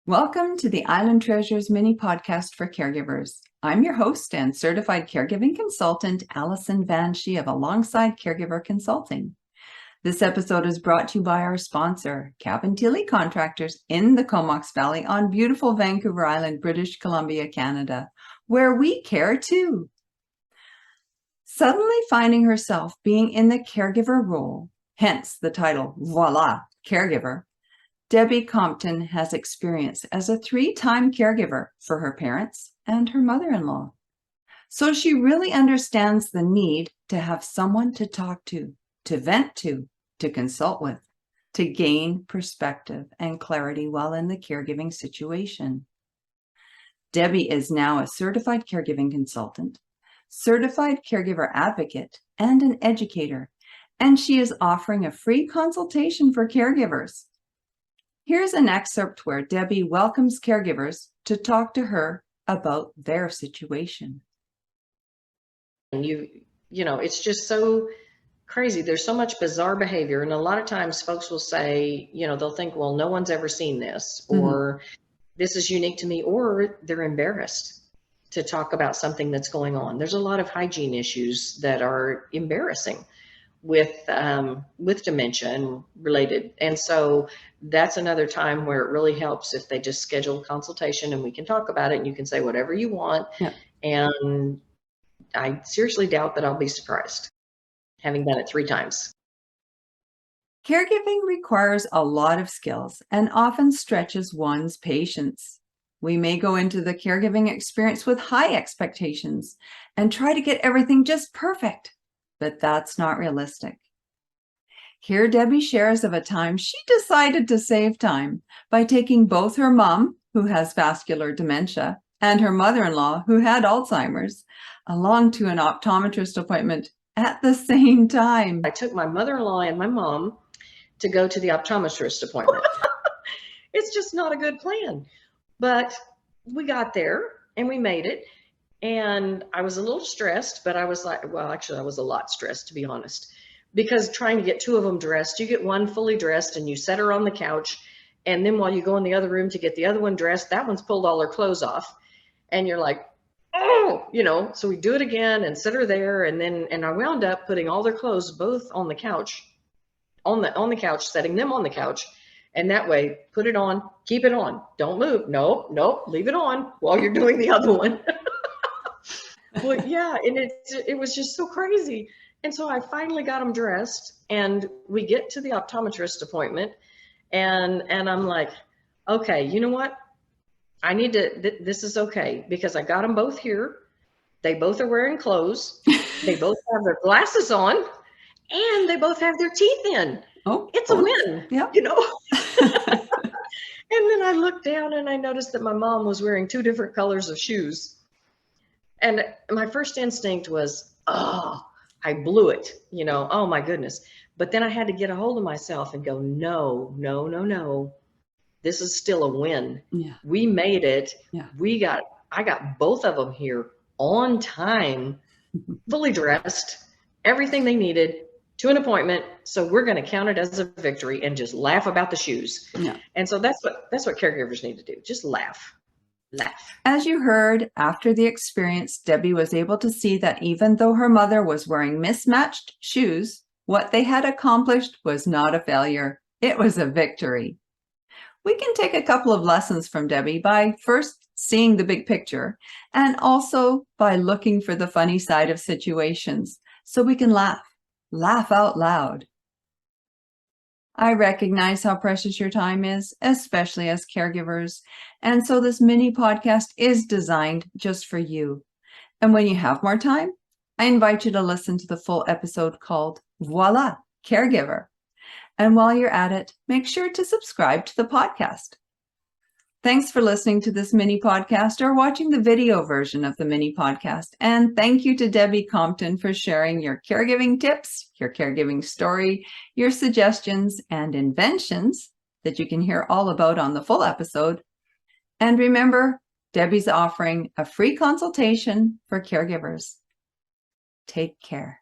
Welcome to the Island Treasures mini podcast for caregivers. I'm your host and certified caregiving consultant, Allison Van Schie of Alongside Caregiver Consulting. This episode is brought to you by our sponsor, Cabin Tilly Contractors in the Comox Valley on beautiful Vancouver Island, British Columbia, Canada, where we care too. Suddenly finding herself being in the caregiver role, hence the title, Voila, Caregiver, Debbie Compton has experience as a 3-time caregiver for her parents and her mother-in-law. So she really understands the need to have someone to talk to vent to consult with, to gain perspective and clarity while in the caregiving situation. Debbie is now a certified caregiving consultant, certified caregiver advocate, and an educator, and she is offering a free consultation for caregivers. Here's an excerpt where Debbie welcomes caregivers to talk to her about their situation. And it's just so crazy. There's so much bizarre behavior. And a lot of times folks will say, they'll think, well, no one's ever seen this, or this is unique to me, or they're embarrassed to talk about something that's going on. There's a lot of hygiene issues that are embarrassing with dementia and related. And so that's another time where it really helps if they just schedule a consultation and we can talk about it and you can say whatever you want. Yeah. And I seriously doubt that I'll be surprised, having done it 3 times. Caregiving requires a lot of skills and often stretches one's patience. We may go into the caregiving experience with high expectations and try to get everything just perfect, but that's not realistic. Here, Debbie shares of a time she decided to save time by taking both her mom, who has vascular dementia, and her mother-in-law, who had Alzheimer's, along to an optometrist appointment at the same time. I took my mother-in-law and my mom to go to the optometrist appointment. It's just not a good plan. But we got there and we made it. And I was a little stressed, but I was like, well, actually, I was a lot stressed, to be honest, because trying to get 2 of them dressed, you get one fully dressed and you set her on the couch. And then while you go in the other room to get the other one dressed, that one's pulled all her clothes off. And you're like, oh, so we do it again and sit her there. And I wound up putting all their clothes both on the couch, on the couch, setting them on the couch. And that way, put it on, keep it on. Don't move. Nope, leave it on while you're doing the other one. Well, yeah, and it was just so crazy. And so I finally got them dressed and we get to the optometrist appointment and I'm like, okay, you know what? I need to, this is okay because I got them both here. They both are wearing clothes. They both have their glasses on and they both have their teeth in. Oh, it's a win, yeah. And then I looked down and I noticed that my mom was wearing 2 different colors of shoes. And my first instinct was, oh, I blew it, oh my goodness. But then I had to get a hold of myself and go, no. This is still a win. Yeah. We made it. Yeah. I got both of them here on time, fully dressed, everything they needed to an appointment. So we're going to count it as a victory and just laugh about the shoes. Yeah. And so that's what caregivers need to do. Just laugh. As you heard, after the experience, Debbie was able to see that even though her mother was wearing mismatched shoes, what they had accomplished was not a failure. It was a victory. We can take a couple of lessons from Debbie by first seeing the big picture and also by looking for the funny side of situations so we can laugh out loud. I recognize how precious your time is, especially as caregivers, and so this mini podcast is designed just for you. And when you have more time, I invite you to listen to the full episode called Voila, Caregiver. And while you're at it, make sure to subscribe to the podcast. Thanks for listening to this mini podcast or watching the video version of the mini podcast. And thank you to Debbie Compton for sharing your caregiving tips, your caregiving story, your suggestions and inventions that you can hear all about on the full episode. And remember, Debbie's offering a free consultation for caregivers. Take care.